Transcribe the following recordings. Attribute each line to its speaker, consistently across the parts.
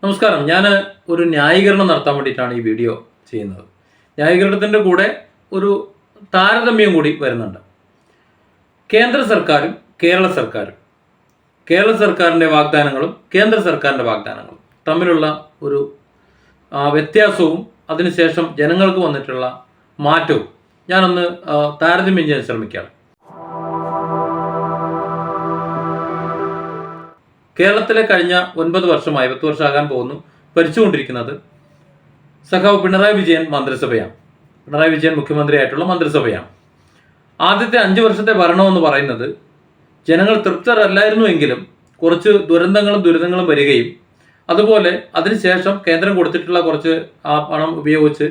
Speaker 1: നമസ്കാരം. ഞാൻ ഒരു ന്യായീകരണം നടത്താൻ വേണ്ടിയിട്ടാണ് ഈ വീഡിയോ ചെയ്യുന്നത്. ന്യായീകരണത്തിൻ്റെ കൂടെ ഒരു താരതമ്യം കൂടി വരുന്നുണ്ട്. കേന്ദ്ര സർക്കാരും കേരള സർക്കാരിൻ്റെ വാഗ്ദാനങ്ങളും കേന്ദ്ര സർക്കാരിൻ്റെ വാഗ്ദാനങ്ങളും തമ്മിലുള്ള ഒരു വ്യത്യാസവും അതിനുശേഷം ജനങ്ങൾക്ക് വന്നിട്ടുള്ള മാറ്റവും ഞാനൊന്ന് താരതമ്യം ചെയ്യാൻ ശ്രമിക്കുകയാണ്. കേരളത്തിലെ കഴിഞ്ഞ 9 വർഷമായി 10 വർഷമാകാൻ പോകുന്നു ഭരിച്ചുകൊണ്ടിരിക്കുന്നത് സഖാവ് പിണറായി വിജയൻ മന്ത്രിസഭയാണ്. പിണറായി വിജയൻ മുഖ്യമന്ത്രിയായിട്ടുള്ള മന്ത്രിസഭയാണ്. ആദ്യത്തെ 5 വർഷത്തെ ഭരണമെന്ന് പറയുന്നത് ജനങ്ങൾ തൃപ്തരല്ലായിരുന്നുവെങ്കിലും കുറച്ച് ദുരന്തങ്ങളും വരികയും അതുപോലെ അതിനുശേഷം കേന്ദ്രം കൊടുത്തിട്ടുള്ള കുറച്ച് ആ പണം ഉപയോഗിച്ച്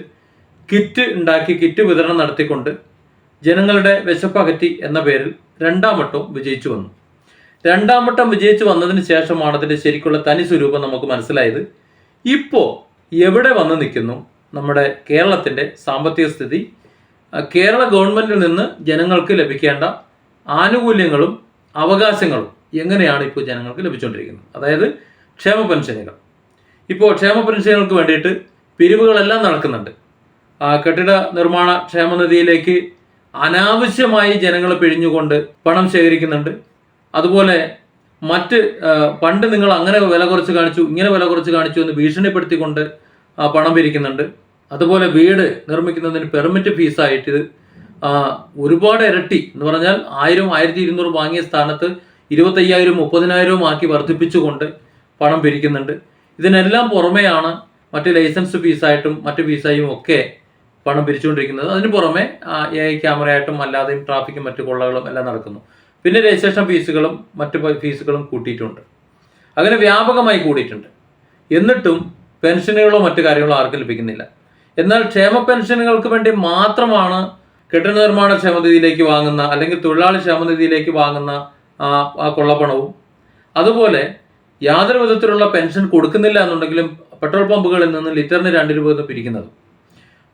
Speaker 1: കിറ്റ് വിതരണം നടത്തിക്കൊണ്ട് ജനങ്ങളുടെ വിശപ്പകറ്റി എന്ന പേരിൽ രണ്ടാം വട്ടവും വിജയിച്ചു വന്നു. രണ്ടാം വട്ടം വിജയിച്ചു വന്നതിന് ശേഷമാണ് അതിൻ്റെ ശരിക്കുള്ള തനി സ്വരൂപം നമുക്ക് മനസ്സിലായത്. ഇപ്പോൾ എവിടെ വന്ന് നിൽക്കുന്നു നമ്മുടെ കേരളത്തിൻ്റെ സാമ്പത്തിക സ്ഥിതി, കേരള ഗവൺമെൻറ്റിൽ നിന്ന് ജനങ്ങൾക്ക് ലഭിക്കേണ്ട ആനുകൂല്യങ്ങളും അവകാശങ്ങളും എങ്ങനെയാണ് ഇപ്പോൾ ജനങ്ങൾക്ക് ലഭിച്ചുകൊണ്ടിരിക്കുന്നത്. അതായത് ക്ഷേമ പെൻഷനുകൾ. ഇപ്പോൾ ക്ഷേമ പെൻഷനുകൾക്ക് വേണ്ടിയിട്ട് പിരിവുകളെല്ലാം നടക്കുന്നുണ്ട്. കെട്ടിട നിർമ്മാണ ക്ഷേമനിധിയിലേക്ക് അനാവശ്യമായി ജനങ്ങളെ പിഴിഞ്ഞുകൊണ്ട് പണം ശേഖരിക്കുന്നുണ്ട്. അതുപോലെ പണ്ട് നിങ്ങൾ അങ്ങനെ വില കുറച്ച് കാണിച്ചു, ഇങ്ങനെ വില കുറച്ച് കാണിച്ചു എന്ന് ഭീഷണിപ്പെടുത്തിക്കൊണ്ട് പണം പിരിക്കുന്നുണ്ട്. അതുപോലെ വീട് നിർമ്മിക്കുന്നതിന് പെർമിറ്റ് ഫീസായിട്ട് ഒരുപാട് ഇരട്ടി എന്ന് പറഞ്ഞാൽ 1000, 1200 വാങ്ങിയ സ്ഥാനത്ത് 25,000, 30,000 ആക്കി വർദ്ധിപ്പിച്ചുകൊണ്ട് പണം പിരിക്കുന്നുണ്ട്. ഇതിനെല്ലാം പുറമെയാണ് മറ്റ് ലൈസൻസ് ഫീസായിട്ടും മറ്റ് ഫീസായും ഒക്കെ പണം പിരിച്ചുകൊണ്ടിരിക്കുന്നത്. അതിന് പുറമെ AI ക്യാമറയായിട്ടും അല്ലാതെയും ട്രാഫിക്കും മറ്റു കൊള്ളകളും എല്ലാം നടക്കുന്നു. പിന്നെ രജിസ്ട്രേഷൻ ഫീസുകളും മറ്റ് ഫീസുകളും കൂട്ടിയിട്ടുണ്ട്. അങ്ങനെ വ്യാപകമായി കൂടിയിട്ടുണ്ട്. എന്നിട്ടും പെൻഷനുകളോ മറ്റു കാര്യങ്ങളോ ആർക്കും ലഭിക്കുന്നില്ല. എന്നാൽ ക്ഷേമ പെൻഷനുകൾക്ക് വേണ്ടി മാത്രമാണ് കെട്ടിട നിർമ്മാണ ക്ഷേമനിധിയിലേക്ക് വാങ്ങുന്ന അല്ലെങ്കിൽ തൊഴിലാളി ക്ഷേമനിധിയിലേക്ക് വാങ്ങുന്ന ആ കൊള്ളപ്പണവും കാരണവുപോലെ യാതൊരു വിധത്തിലുള്ള പെൻഷൻ കൊടുക്കുന്നില്ല എന്നുണ്ടെങ്കിലും പെട്രോൾ പമ്പുകളിൽ നിന്ന് ലിറ്ററിന് 2 രൂപ എന്ന് പിരിക്കുന്നതും.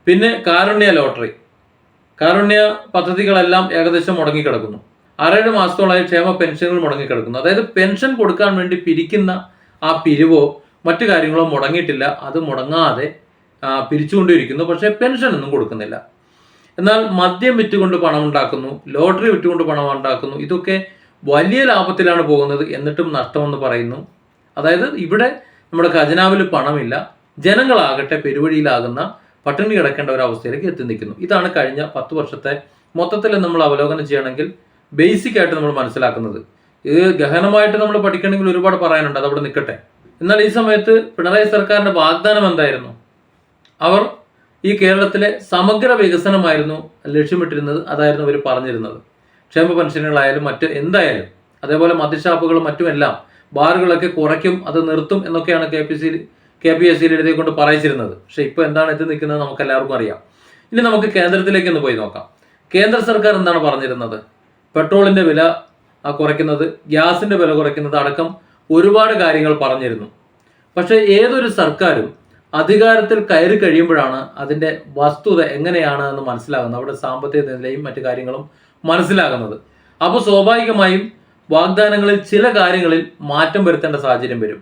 Speaker 1: പിന്നെ കാരുണ്യ പദ്ധതികളെല്ലാം ഏകദേശം മുടങ്ങിക്കിടക്കുന്നു. 6-7 മാസത്തോളമായി ക്ഷേമ പെൻഷനുകൾ മുടങ്ങിക്കിടക്കുന്നു. അതായത് പെൻഷൻ കൊടുക്കാൻ വേണ്ടി പിരിക്കുന്ന ആ പിരിവോ മറ്റു കാര്യങ്ങളോ മുടങ്ങിയിട്ടില്ല. അത് മുടങ്ങാതെ പിരിച്ചുകൊണ്ടിരിക്കുന്നു. പക്ഷേ പെൻഷനൊന്നും കൊടുക്കുന്നില്ല. എന്നാൽ മദ്യം വിറ്റുകൊണ്ട് പണം ഉണ്ടാക്കുന്നു, ലോട്ടറി വിറ്റുകൊണ്ട് പണം ഉണ്ടാക്കുന്നു. ഇതൊക്കെ വലിയ ലാഭത്തിലാണ് പോകുന്നത്. എന്നിട്ടും നഷ്ടമെന്ന് പറയുന്നു. അതായത് ഇവിടെ നമ്മുടെ ഖജനാവിൽ പണമില്ല, ജനങ്ങളാകട്ടെ പെരുവഴിയിലാകുന്ന പട്ടിണി കിടക്കേണ്ട ഒരു അവസ്ഥയിലേക്ക് എത്തി നിൽക്കുന്നു. ഇതാണ് കഴിഞ്ഞ 10 വർഷത്തെ മൊത്തത്തിൽ നമ്മൾ അവലോകനം ചെയ്യണമെങ്കിൽ ബേസിക് ആയിട്ട് നമ്മൾ മനസ്സിലാക്കുന്നത്. ഇത് ഗഹനമായിട്ട് നമ്മൾ പഠിക്കണമെങ്കിൽ ഒരുപാട് പറയാനുണ്ട്, അതവിടെ നിൽക്കട്ടെ. എന്നാൽ ഈ സമയത്ത് പിണറായി സർക്കാരിൻ്റെ വാഗ്ദാനം എന്തായിരുന്നു? അവർ ഈ കേരളത്തിലെ സമഗ്ര വികസനമായിരുന്നു ലക്ഷ്യമിട്ടിരുന്നത്. അതായിരുന്നു അവർ പറഞ്ഞിരുന്നത്. ക്ഷേമ പെൻഷനുകളായാലും മറ്റ് എന്തായാലും, അതേപോലെ മദ്യഷാപ്പുകളും മറ്റുമെല്ലാം ബാറുകളൊക്കെ കുറയ്ക്കും, അത് നിർത്തും എന്നൊക്കെയാണ് KPSCയിൽ എഴുതിക്കൊണ്ട് പറയിച്ചിരുന്നത്. പക്ഷെ ഇപ്പോൾ എന്താണ് എത്തി നിൽക്കുന്നത് നമുക്കെല്ലാവർക്കും അറിയാം. ഇനി നമുക്ക് കേന്ദ്രത്തിലേക്ക് ഒന്ന് പോയി നോക്കാം. കേന്ദ്ര സർക്കാർ എന്താണ് പറഞ്ഞിരുന്നത്? പെട്രോളിൻ്റെ വില കുറയ്ക്കുന്നത്, ഗ്യാസിൻ്റെ വില കുറയ്ക്കുന്നത് അടക്കം ഒരുപാട് കാര്യങ്ങൾ പറഞ്ഞിരുന്നു. പക്ഷേ ഏതൊരു സർക്കാരും അധികാരത്തിൽ കയറി കഴിയുമ്പോഴാണ് അതിൻ്റെ വസ്തുത എങ്ങനെയാണ് എന്ന് മനസ്സിലാകുന്നത്. അവിടെ സാമ്പത്തിക നിലയും മറ്റു കാര്യങ്ങളും മനസ്സിലാകുന്നത്. അപ്പോൾ സ്വാഭാവികമായും വാഗ്ദാനങ്ങളിൽ ചില കാര്യങ്ങളിൽ മാറ്റം വരുത്തേണ്ട സാഹചര്യം വരും.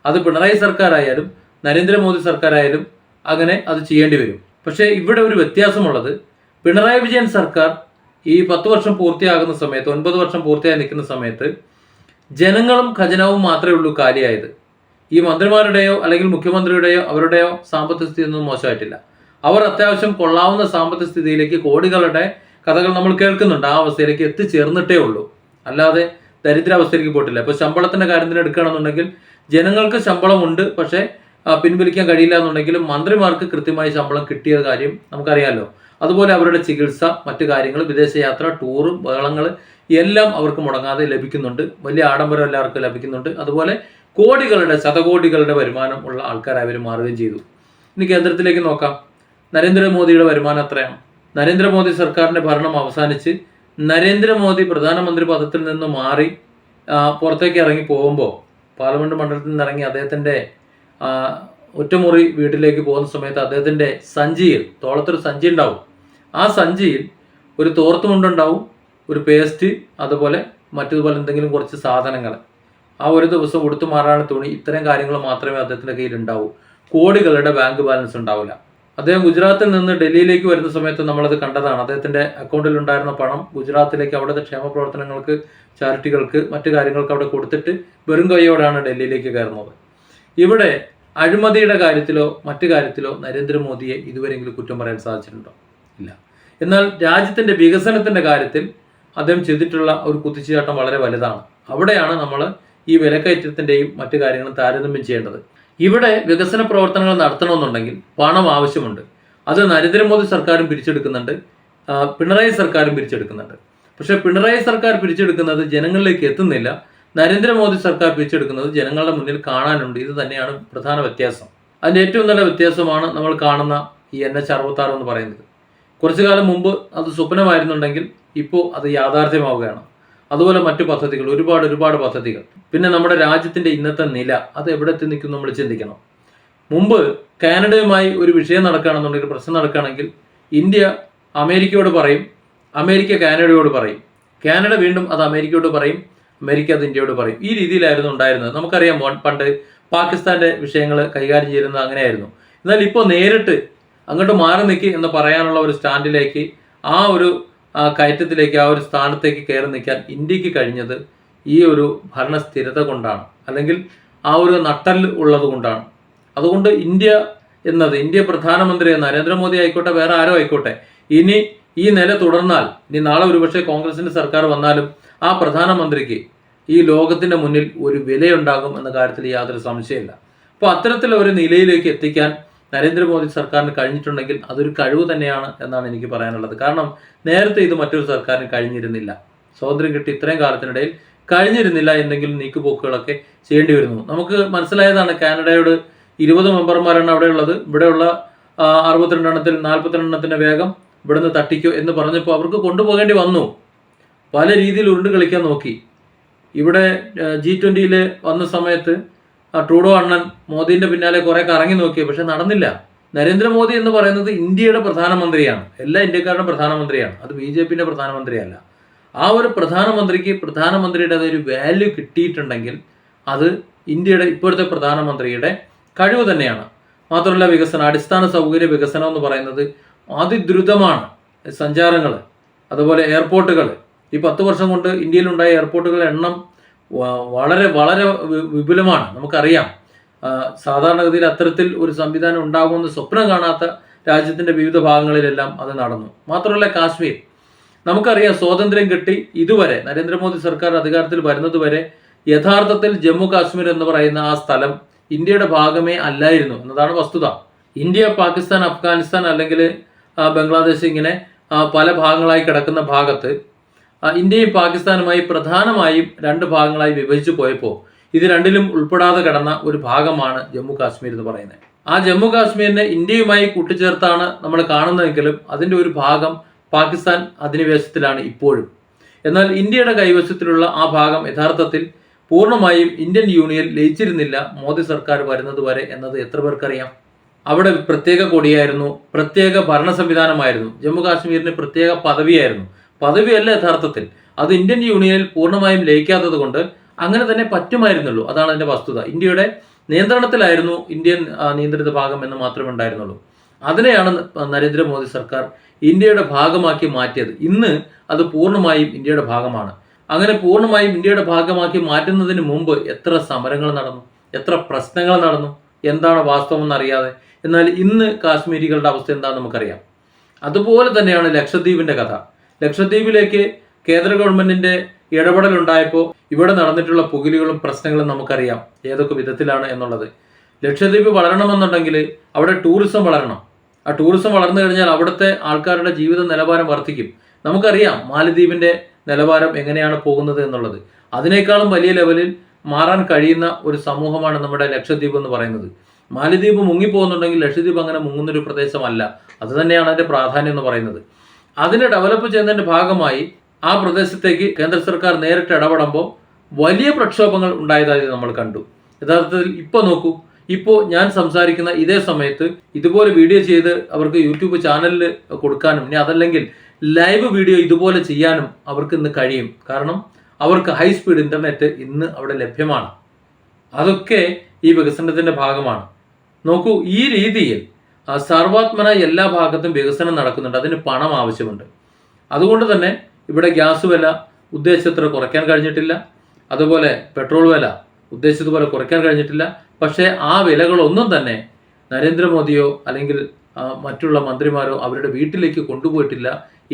Speaker 1: അത് പിണറായി സർക്കാരായാലും നരേന്ദ്രമോദി സർക്കാരായാലും അങ്ങനെ അത് ചെയ്യേണ്ടി വരും. പക്ഷേ ഇവിടെ ഒരു വ്യത്യാസമുള്ളത്, പിണറായി വിജയൻ സർക്കാർ ഈ 10 വർഷം പൂർത്തിയാകുന്ന സമയത്ത്, 9 വർഷം പൂർത്തിയായി നിൽക്കുന്ന സമയത്ത് ജനങ്ങളും ഖജനാവും മാത്രമേ ഉള്ളൂ കാലിയായത്. ഈ മന്ത്രിമാരുടെയോ അല്ലെങ്കിൽ മുഖ്യമന്ത്രിയുടെയോ അവരുടെയോ സാമ്പത്തിക സ്ഥിതി ഒന്നും മോശമായിട്ടില്ല. അവർ അത്യാവശ്യം കൊള്ളാവുന്ന സാമ്പത്തിക സ്ഥിതിയിലേക്ക് കോടികളുടെ കഥകൾ നമ്മൾ കേൾക്കുന്നുണ്ട്. ആ അവസ്ഥയിലേക്ക് എത്തിച്ചേർന്നിട്ടേ ഉള്ളൂ. അല്ലാതെ ദരിദ്രാവസ്ഥയിലേക്ക് പോയിട്ടില്ല. ഇപ്പോൾ ശമ്പളത്തിൻ്റെ കാര്യത്തിന് എടുക്കുകയാണെന്നുണ്ടെങ്കിൽ ജനങ്ങൾക്ക് ശമ്പളമുണ്ട്, പക്ഷേ പിൻവലിക്കാൻ കഴിയില്ല എന്നുണ്ടെങ്കിലും മന്ത്രിമാർക്ക് കൃത്യമായി ശമ്പളം കിട്ടിയ കാര്യം നമുക്കറിയാമല്ലോ. അതുപോലെ അവരുടെ ചികിത്സ, മറ്റു കാര്യങ്ങൾ, വിദേശയാത്ര, ടൂറും ബഹളങ്ങൾ എല്ലാം അവർക്ക് മുടങ്ങാതെ ലഭിക്കുന്നുണ്ട്. വലിയ ആഡംബരം എല്ലാവർക്കും ലഭിക്കുന്നുണ്ട്. അതുപോലെ ശതകോടികളുടെ വരുമാനം ഉള്ള ആൾക്കാരായി അവർ മാറുകയും ചെയ്തു. ഇനി കേന്ദ്രത്തിലേക്ക് നോക്കാം. നരേന്ദ്രമോദിയുടെ വരുമാനം എത്രയാണ്? നരേന്ദ്രമോദി സർക്കാരിൻ്റെ ഭരണം അവസാനിച്ച് നരേന്ദ്രമോദി പ്രധാനമന്ത്രി പദത്തിൽ നിന്ന് മാറി പുറത്തേക്ക് ഇറങ്ങി പോകുമ്പോൾ, പാർലമെൻറ്റ് മണ്ഡലത്തിൽ നിന്ന് ഇറങ്ങി അദ്ദേഹത്തിൻ്റെ ഒറ്റമുറി വീട്ടിലേക്ക് പോകുന്ന സമയത്ത് അദ്ദേഹത്തിൻ്റെ സഞ്ചിയിൽ, തോളത്തൊരു സഞ്ചി ഉണ്ടാവും. ആ സഞ്ചിയിൽ ഒരു തോർത്തുമുണ്ടുണ്ടാവും, ഒരു പേസ്റ്റ്, അതുപോലെ മറ്റതുപോലെ എന്തെങ്കിലും കുറച്ച് സാധനങ്ങൾ. ആ ഒരു ദിവസം ഉടുത്തു മാറാനുള്ള തുണി, ഇത്തരം കാര്യങ്ങൾ മാത്രമേ അദ്ദേഹത്തിൻ്റെ കയ്യിൽ ഉണ്ടാവൂ. കോടികളുടെ ബാങ്ക് ബാലൻസ് ഉണ്ടാവില്ല. അദ്ദേഹം ഗുജറാത്തിൽ നിന്ന് ഡൽഹിയിലേക്ക് വരുന്ന സമയത്ത് നമ്മളത് കണ്ടതാണ്. അദ്ദേഹത്തിൻ്റെ അക്കൗണ്ടിൽ ഉണ്ടായിരുന്ന പണം ഗുജറാത്തിലേക്ക് അവിടുത്തെ ക്ഷേമ പ്രവർത്തനങ്ങൾക്ക്, ചാരിറ്റികൾക്ക്, മറ്റു കാര്യങ്ങൾക്ക് അവിടെ കൊടുത്തിട്ട് വെറും കൈയോടാണ് ഡൽഹിയിലേക്ക് കയറുന്നത്. ഇവിടെ അഴിമതിയുടെ കാര്യത്തിലോ മറ്റു കാര്യത്തിലോ നരേന്ദ്രമോദിയെ ഇതുവരെയെങ്കിലും കുറ്റം പറയാൻ സാധിച്ചിട്ടുണ്ടോ? ഇല്ല. എന്നാൽ രാജ്യത്തിൻ്റെ വികസനത്തിൻ്റെ കാര്യത്തിൽ അദ്ദേഹം ചെയ്തിട്ടുള്ള ഒരു കുതിച്ചുചാട്ടം വളരെ വലുതാണ്. അവിടെയാണ് നമ്മൾ ഈ വിലക്കയറ്റത്തിൻ്റെയും മറ്റു കാര്യങ്ങളും താരതമ്യം ചെയ്യേണ്ടത്. ഇവിടെ വികസന പ്രവർത്തനങ്ങൾ നടത്തണമെന്നുണ്ടെങ്കിൽ പണം ആവശ്യമുണ്ട്. അത് നരേന്ദ്രമോദി സർക്കാരും പിരിച്ചെടുക്കുന്നുണ്ട്, പിണറായി സർക്കാരും പിരിച്ചെടുക്കുന്നുണ്ട്. പക്ഷേ പിണറായി സർക്കാർ പിരിച്ചെടുക്കുന്നത് ജനങ്ങളിലേക്ക് എത്തുന്നില്ല. നരേന്ദ്രമോദി സർക്കാർ പിരിച്ചെടുക്കുന്നത് ജനങ്ങളുടെ മുന്നിൽ കാണാനുണ്ട്. ഇത് തന്നെയാണ് പ്രധാന വ്യത്യാസം. അതിൻ്റെ ഏറ്റവും നല്ല വ്യത്യാസമാണ് നമ്മൾ കാണുന്ന ഈ NH-66 എന്ന് പറയുന്നത്. കുറച്ചു കാലം മുമ്പ് അത് സ്വപ്നമായിരുന്നുണ്ടെങ്കിൽ ഇപ്പോൾ അത് യാഥാർത്ഥ്യമാവുകയാണ്. അതുപോലെ മറ്റു പദ്ധതികൾ, ഒരുപാട് പദ്ധതികൾ. പിന്നെ നമ്മുടെ രാജ്യത്തിൻ്റെ ഇന്നത്തെ നില അത് എവിടെ എത്തി നിൽക്കും നമ്മൾ ചിന്തിക്കണം. മുമ്പ് കാനഡയുമായി ഒരു വിഷയം നടക്കുകയാണെന്നുണ്ടെങ്കിൽ, പ്രശ്നം നടക്കുകയാണെങ്കിൽ, ഇന്ത്യ അമേരിക്കയോട് പറയും, അമേരിക്ക കാനഡയോട് പറയും, കാനഡ വീണ്ടും അത് അമേരിക്കയോട് പറയും, അമേരിക്ക അത് ഇന്ത്യയോട് പറയും. ഈ രീതിയിലായിരുന്നു ഉണ്ടായിരുന്നത്. നമുക്കറിയാം പണ്ട് പാകിസ്ഥാൻ്റെ വിഷയങ്ങൾ കൈകാര്യം ചെയ്യുന്നത് അങ്ങനെയായിരുന്നു. എന്നാൽ ഇപ്പോൾ നേരിട്ട് അങ്ങോട്ട് മാറി നിൽക്കി എന്ന് പറയാനുള്ള ഒരു സ്റ്റാൻഡിലേക്ക്, ആ ഒരു കയറ്റത്തിലേക്ക്, ആ ഒരു സ്ഥാനത്തേക്ക് കയറി നിൽക്കാൻ ഇന്ത്യക്ക് കഴിഞ്ഞത് ഈ ഒരു ഭരണസ്ഥിരത കൊണ്ടാണ്, അല്ലെങ്കിൽ ആ ഒരു നട്ടൽ ഉള്ളത് കൊണ്ടാണ്. അതുകൊണ്ട് ഇന്ത്യ പ്രധാനമന്ത്രി നരേന്ദ്രമോദി ആയിക്കോട്ടെ, വേറെ ആരോ ആയിക്കോട്ടെ, ഇനി ഈ നില തുടർന്നാൽ, ഇനി നാളെ ഒരുപക്ഷെ കോൺഗ്രസിൻ്റെ സർക്കാർ വന്നാലും ആ പ്രധാനമന്ത്രിക്ക് ഈ ലോകത്തിൻ്റെ മുന്നിൽ ഒരു വിലയുണ്ടാകും എന്ന കാര്യത്തിൽ യാതൊരു സംശയമില്ല. അപ്പോൾ അത്തരത്തിലൊരു നിലയിലേക്ക് എത്തിക്കാൻ നരേന്ദ്രമോദി സർക്കാരിന് കഴിഞ്ഞിട്ടുണ്ടെങ്കിൽ അതൊരു കഴിവ് തന്നെയാണ് എന്നാണ് എനിക്ക് പറയാനുള്ളത്. കാരണം നേരത്തെ ഇത് മറ്റൊരു സർക്കാരിന് കഴിഞ്ഞിരുന്നില്ല. സ്വാതന്ത്ര്യം കിട്ടി ഇത്രയും കാലത്തിനിടയിൽ കഴിഞ്ഞിരുന്നില്ല. എന്തെങ്കിലും നീക്കുപോക്കുകളൊക്കെ ചെയ്യേണ്ടി വരുന്നു. നമുക്ക് മനസ്സിലായതാണ്, കാനഡയോട് 20 മെമ്പർമാരാണ് അവിടെ ഉള്ളത്, ഇവിടെയുള്ള 62 എണ്ണത്തിൽ 42 എണ്ണത്തിൻ്റെ വേഗം ഇവിടുന്ന് തട്ടിക്കോ എന്ന് പറഞ്ഞപ്പോൾ അവർക്ക് കൊണ്ടുപോകേണ്ടി വന്നു. പല രീതിയിൽ ഉരുണ്ട് കളിക്കാൻ നോക്കി. ഇവിടെ G20 വന്ന സമയത്ത് ട്രൂഡോ അണ്ണൻ മോദിൻ്റെ പിന്നാലെ കുറെ കറങ്ങി നോക്കി, പക്ഷെ നടന്നില്ല. നരേന്ദ്രമോദി എന്ന് പറയുന്നത് ഇന്ത്യയുടെ പ്രധാനമന്ത്രിയാണ്, എല്ലാ ഇന്ത്യക്കാരുടെയും പ്രധാനമന്ത്രിയാണ്. അത് BJPയുടെ പ്രധാനമന്ത്രിയല്ല. ആ ഒരു പ്രധാനമന്ത്രിക്ക് പ്രധാനമന്ത്രിയുടെ അതൊരു വാല്യൂ കിട്ടിയിട്ടുണ്ടെങ്കിൽ അത് ഇന്ത്യയുടെ ഇപ്പോഴത്തെ പ്രധാനമന്ത്രിയുടെ കഴിവ് തന്നെയാണ്. മാത്രമല്ല, വികസനം, അടിസ്ഥാന സൗകര്യ വികസനം എന്ന് പറയുന്നത് അതിദ്രുതമാണ്. സഞ്ചാരങ്ങൾ, അതുപോലെ എയർപോർട്ടുകൾ, ഈ 10 വർഷം കൊണ്ട് ഇന്ത്യയിലുണ്ടായ എയർപോർട്ടുകളുടെ എണ്ണം വളരെ വിപുലമാണ്. നമുക്കറിയാം, സാധാരണഗതിയിൽ അത്തരത്തിൽ ഒരു സംവിധാനം ഉണ്ടാകുമെന്ന് സ്വപ്നം കാണാത്ത രാജ്യത്തിൻ്റെ വിവിധ ഭാഗങ്ങളിലെല്ലാം അത് നടന്നു. മാത്രമല്ല, കാശ്മീർ, നമുക്കറിയാം, സ്വാതന്ത്ര്യം കിട്ടി ഇതുവരെ നരേന്ദ്രമോദി സർക്കാർ അധികാരത്തിൽ വരുന്നത് വരെ യഥാർത്ഥത്തിൽ ജമ്മു കാശ്മീർ എന്ന് പറയുന്ന ആ സ്ഥലം ഇന്ത്യയുടെ ഭാഗമേ അല്ലായിരുന്നു എന്നതാണ് വസ്തുത. ഇന്ത്യ, പാകിസ്ഥാൻ, അഫ്ഗാനിസ്ഥാൻ അല്ലെങ്കിൽ ബംഗ്ലാദേശ് ഇങ്ങനെ പല ഭാഗങ്ങളായി കിടക്കുന്ന ഭാഗത്ത് ഇന്ത്യയും പാകിസ്ഥാനുമായി പ്രധാനമായും 2 ഭാഗങ്ങളായി വിഭജിച്ചു പോയപ്പോൾ ഇത് രണ്ടിലും ഉൾപ്പെടാതെ കിടന്ന ഒരു ഭാഗമാണ് ജമ്മു കാശ്മീർ എന്ന് പറയുന്നത്. ആ ജമ്മു കാശ്മീരിനെ ഇന്ത്യയുമായി കൂട്ടിച്ചേർത്താണ് നമ്മൾ കാണുന്നതെങ്കിലും അതിൻ്റെ ഒരു ഭാഗം പാകിസ്ഥാൻ അധിനിവേശത്തിലാണ് ഇപ്പോഴും. എന്നാൽ ഇന്ത്യയുടെ കൈവശത്തിലുള്ള ആ ഭാഗം യഥാർത്ഥത്തിൽ പൂർണ്ണമായും ഇന്ത്യൻ യൂണിയൻ ലയിച്ചിരുന്നില്ല മോദി സർക്കാർ വരുന്നത് വരെ എന്നത് എത്ര പേർക്കറിയാം? അവിടെ പ്രത്യേക കൊടിയായിരുന്നു, പ്രത്യേക ഭരണ സംവിധാനമായിരുന്നു. ജമ്മു കാശ്മീരിന് പ്രത്യേക പദവിയായിരുന്നു. പദവിയല്ല യഥാർത്ഥത്തിൽ, അത് ഇന്ത്യൻ യൂണിയനിൽ പൂർണ്ണമായും ലയിക്കാത്തത് കൊണ്ട് അങ്ങനെ തന്നെ പറ്റുമായിരുന്നുള്ളൂ. അതാണ് അതിൻ്റെ വസ്തുത. ഇന്ത്യയുടെ നിയന്ത്രണത്തിലായിരുന്നു ഇന്ത്യൻ നിയന്ത്രിത ഭാഗം എന്ന് മാത്രമേ ഉണ്ടായിരുന്നുള്ളൂ. അതിനെയാണ് നരേന്ദ്രമോദി സർക്കാർ ഇന്ത്യയുടെ ഭാഗമാക്കി മാറ്റിയത്. ഇന്ന് അത് പൂർണ്ണമായും ഇന്ത്യയുടെ ഭാഗമാണ്. അങ്ങനെ പൂർണ്ണമായും ഇന്ത്യയുടെ ഭാഗമാക്കി മാറ്റുന്നതിന് മുമ്പ് എത്ര സമരങ്ങൾ നടന്നു, എത്ര പ്രശ്നങ്ങൾ നടന്നു, എന്താണ് വാസ്തവം എന്നറിയാതെ. എന്നാൽ ഇന്ന് കാശ്മീരികളുടെ അവസ്ഥ എന്താണെന്ന് നമുക്കറിയാം. അതുപോലെ തന്നെയാണ് ലക്ഷദ്വീപിൻ്റെ കഥ. ലക്ഷദ്വീപിലേക്ക് കേന്ദ്ര ഗവൺമെന്റിന്റെ ഇടപെടലുണ്ടായപ്പോൾ ഇവിടെ നടന്നിട്ടുള്ള പുകിലുകളും പ്രശ്നങ്ങളും നമുക്കറിയാം ഏതൊക്കെ വിധത്തിലാണ് എന്നുള്ളത്. ലക്ഷദ്വീപ് വളരണമെന്നുണ്ടെങ്കിൽ അവിടെ ടൂറിസം വളരണം. ആ ടൂറിസം വളർന്നു കഴിഞ്ഞാൽ അവിടുത്തെ ആൾക്കാരുടെ ജീവിത നിലവാരം വർദ്ധിക്കും. നമുക്കറിയാം മാലദ്വീപിൻ്റെ നിലവാരം എങ്ങനെയാണ് പോകുന്നത് എന്നുള്ളത്. അതിനേക്കാളും വലിയ ലെവലിൽ മാറാൻ കഴിയുന്ന ഒരു സമൂഹമാണ് നമ്മുടെ ലക്ഷദ്വീപ് എന്ന് പറയുന്നത്. മാലദ്വീപ് മുങ്ങിപ്പോകുന്നുണ്ടെങ്കിൽ ലക്ഷദ്വീപ് അങ്ങനെ മുങ്ങുന്നൊരു പ്രദേശമല്ല. അതുതന്നെയാണ് അതിൻ്റെ പ്രാധാന്യം എന്ന് പറയുന്നത്. അതിനെ ഡെവലപ്പ് ചെയ്യുന്നതിൻ്റെ ഭാഗമായി ആ പ്രദേശത്തേക്ക് കേന്ദ്ര സർക്കാർ നേരിട്ട് ഇടപെടുമ്പോൾ വലിയ പ്രക്ഷോഭങ്ങൾ ഉണ്ടായതായി നമ്മൾ കണ്ടു. യഥാർത്ഥത്തിൽ ഇപ്പോൾ നോക്കൂ, ഇപ്പോൾ ഞാൻ സംസാരിക്കുന്ന ഇതേ സമയത്ത് ഇതുപോലെ വീഡിയോ ചെയ്ത് അവർക്ക് യൂട്യൂബ് ചാനലിൽ കൊടുക്കാനും ഇനി അതല്ലെങ്കിൽ ലൈവ് വീഡിയോ ഇതുപോലെ ചെയ്യാനും അവർക്ക് ഇന്ന് കഴിയും. കാരണം അവർക്ക് ഹൈ സ്പീഡ് ഇൻ്റർനെറ്റ് ഇന്ന് അവിടെ ലഭ്യമാണ്. അതൊക്കെ ഈ വികസനത്തിൻ്റെ ഭാഗമാണ്. നോക്കൂ, ഈ രീതിയിൽ സർവാത്മന എല്ലാ ഭാഗത്തും വികസനം നടക്കുന്നുണ്ട്. അതിന് പണം ആവശ്യമുണ്ട്. അതുകൊണ്ട് തന്നെ ഇവിടെ ഗ്യാസ് വില ഉദ്ദേശിച്ചത്ര കുറയ്ക്കാൻ കഴിഞ്ഞിട്ടില്ല. അതുപോലെ പെട്രോൾ വില ഉദ്ദേശിച്ചതുപോലെ കുറയ്ക്കാൻ കഴിഞ്ഞിട്ടില്ല. പക്ഷേ ആ വിലകളൊന്നും തന്നെ നരേന്ദ്രമോദിയോ അല്ലെങ്കിൽ മറ്റുള്ള മന്ത്രിമാരോ അവരുടെ വീട്ടിലേക്ക് കൊണ്ടുപോയിട്ടില്ല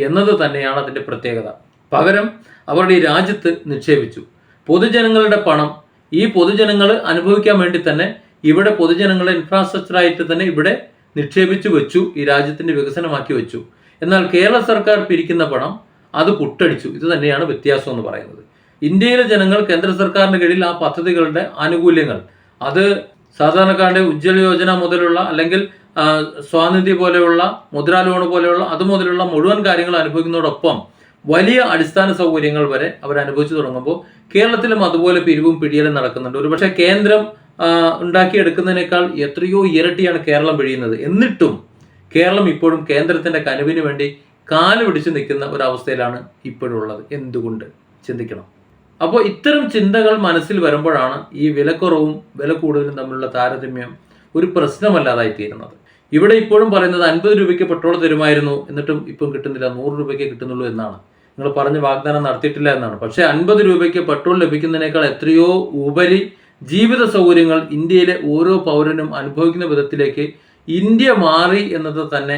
Speaker 1: എന്നത് തന്നെയാണ് അതിൻ്റെ പ്രത്യേകത. പകരം അവരുടെ ഈ രാജ്യത്ത് നിക്ഷേപിച്ചു. പൊതുജനങ്ങളുടെ പണം ഈ പൊതുജനങ്ങൾ അനുഭവിക്കാൻ വേണ്ടി തന്നെ ഇവിടെ പൊതുജനങ്ങളെ ഇൻഫ്രാസ്ട്രക്ചറായിട്ട് തന്നെ ഇവിടെ നിക്ഷേപിച്ചു വെച്ചു, ഈ രാജ്യത്തിൻ്റെ വികസനമാക്കി വെച്ചു. എന്നാൽ കേരള സർക്കാർ പിരിക്കുന്ന പണം അത് പുട്ടടിച്ചു. ഇത് തന്നെയാണ് വ്യത്യാസം എന്ന് പറയുന്നത്. ഇന്ത്യയിലെ ജനങ്ങൾ കേന്ദ്ര സർക്കാരിൻ്റെ കീഴിൽ ആ പദ്ധതികളുടെ ആനുകൂല്യങ്ങൾ, അത് സാധാരണക്കാരുടെ ഉജ്ജ്വല യോജന മുതലുള്ള അല്ലെങ്കിൽ സ്വാനിധി പോലെയുള്ള മുദ്രാ ലോൺ പോലെയുള്ള അതുമുതലുള്ള മുഴുവൻ കാര്യങ്ങൾ അനുഭവിക്കുന്നതോടൊപ്പം വലിയ അടിസ്ഥാന സൗകര്യങ്ങൾ വരെ അവർ അനുഭവിച്ചു തുടങ്ങുമ്പോൾ കേരളത്തിലും അതുപോലെ പിരിവും പിടിയലും നടക്കുന്നുണ്ട്. ഒരുപക്ഷെ കേന്ദ്രം ഉണ്ടാക്കിയെടുക്കുന്നതിനേക്കാൾ എത്രയോ ഇരട്ടിയാണ് കേരളം പിഴിയുന്നത്. എന്നിട്ടും കേരളം ഇപ്പോഴും കേന്ദ്രത്തിൻ്റെ കനിവിന് വേണ്ടി കാല് പിടിച്ച് നിൽക്കുന്ന ഒരവസ്ഥയിലാണ് ഇപ്പോഴുള്ളത്. എന്തുകൊണ്ട് ചിന്തിക്കണം. അപ്പോൾ ഇത്തരം ചിന്തകൾ മനസ്സിൽ വരുമ്പോഴാണ് ഈ വിലക്കുറവും വില കൂടുതലും തമ്മിലുള്ള താരതമ്യം ഒരു പ്രശ്നമല്ലാതായി തീരുന്നത്. ഇവിടെ ഇപ്പോഴും പറയുന്നത് 50 രൂപയ്ക്ക് പെട്രോൾ തരുമായിരുന്നു, എന്നിട്ടും ഇപ്പം കിട്ടുന്നില്ല, 100 രൂപയ്ക്ക് കിട്ടുന്നുള്ളൂ എന്നാണ്. നിങ്ങൾ പറഞ്ഞ വാഗ്ദാനം നടത്തിയിട്ടില്ല എന്നാണ്. പക്ഷേ 50 രൂപയ്ക്ക് പെട്രോൾ ലഭിക്കുന്നതിനേക്കാൾ എത്രയോ ഉപരി ജീവിത സൗകര്യങ്ങൾ ഇന്ത്യയിലെ ഓരോ പൗരനും അനുഭവിക്കുന്ന വിധത്തിലേക്ക് ഇന്ത്യ മാറി എന്നത് തന്നെ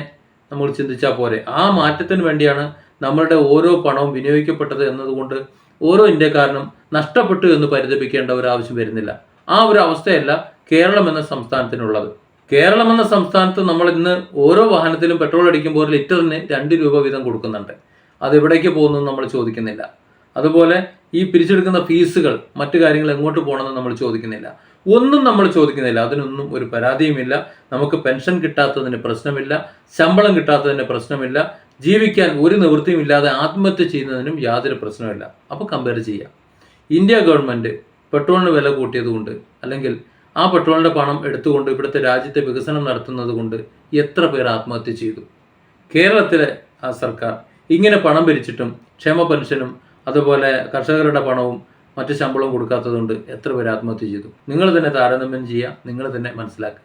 Speaker 1: നമ്മൾ ചിന്തിച്ചാൽ പോരെ. ആ മാറ്റത്തിന് വേണ്ടിയാണ് നമ്മളുടെ ഓരോ പണവും വിനിയോഗിക്കപ്പെട്ടത് എന്നതുകൊണ്ട് ഓരോ ഇന്ത്യക്കാരനും നഷ്ടപ്പെട്ടു എന്ന് പരിതപിക്കേണ്ട ഒരു ആവശ്യം വരുന്നില്ല. ആ ഒരു അവസ്ഥയല്ല കേരളം എന്ന സംസ്ഥാനത്തിനുള്ളത്. കേരളം എന്ന സംസ്ഥാനത്ത് നമ്മൾ ഇന്ന് ഓരോ വാഹനത്തിലും പെട്രോൾ അടിക്കുമ്പോൾ ഒരു ലിറ്ററിന് 2 രൂപ വീതം കൊടുക്കുന്നുണ്ട്. അത് എവിടേക്ക് പോകുന്നു നമ്മൾ ചോദിക്കുന്നില്ല. അതുപോലെ ഈ പിരിച്ചെടുക്കുന്ന ഫീസുകൾ മറ്റു കാര്യങ്ങൾ എങ്ങോട്ട് പോകണമെന്ന് നമ്മൾ ചോദിക്കുന്നില്ല. ഒന്നും നമ്മൾ ചോദിക്കുന്നില്ല. അതിനൊന്നും ഒരു പരാതിയുമില്ല. നമുക്ക് പെൻഷൻ കിട്ടാത്തതിന് പ്രശ്നമില്ല, ശമ്പളം കിട്ടാത്തതിന് പ്രശ്നമില്ല, ജീവിക്കാൻ ഒരു നിവൃത്തിയും ഇല്ലാതെ ആത്മഹത്യ ചെയ്യുന്നതിനും യാതൊരു പ്രശ്നമില്ല. അപ്പോൾ കമ്പയർ ചെയ്യാം. ഇന്ത്യ ഗവൺമെൻറ് പെട്രോളിന് വില കൂട്ടിയത് കൊണ്ട് അല്ലെങ്കിൽ ആ പെട്രോളിൻ്റെ പണം എടുത്തുകൊണ്ട് ഇവിടുത്തെ രാജ്യത്തെ വികസനം നടത്തുന്നത് കൊണ്ട് എത്ര പേർ ആത്മഹത്യ ചെയ്തു? കേരളത്തിലെ ആ സർക്കാർ ഇങ്ങനെ പണം പിരിച്ചിട്ടും ക്ഷേമ പെൻഷനും അതുപോലെ കർഷകരുടെ പണവും മറ്റ് ശമ്പളവും കൊടുക്കാത്തതുകൊണ്ട് എത്ര പേർ ആത്മഹത്യ ചെയ്തു? നിങ്ങൾ തന്നെ താരതമ്യം ചെയ്യുക, നിങ്ങൾ തന്നെ മനസ്സിലാക്കുക.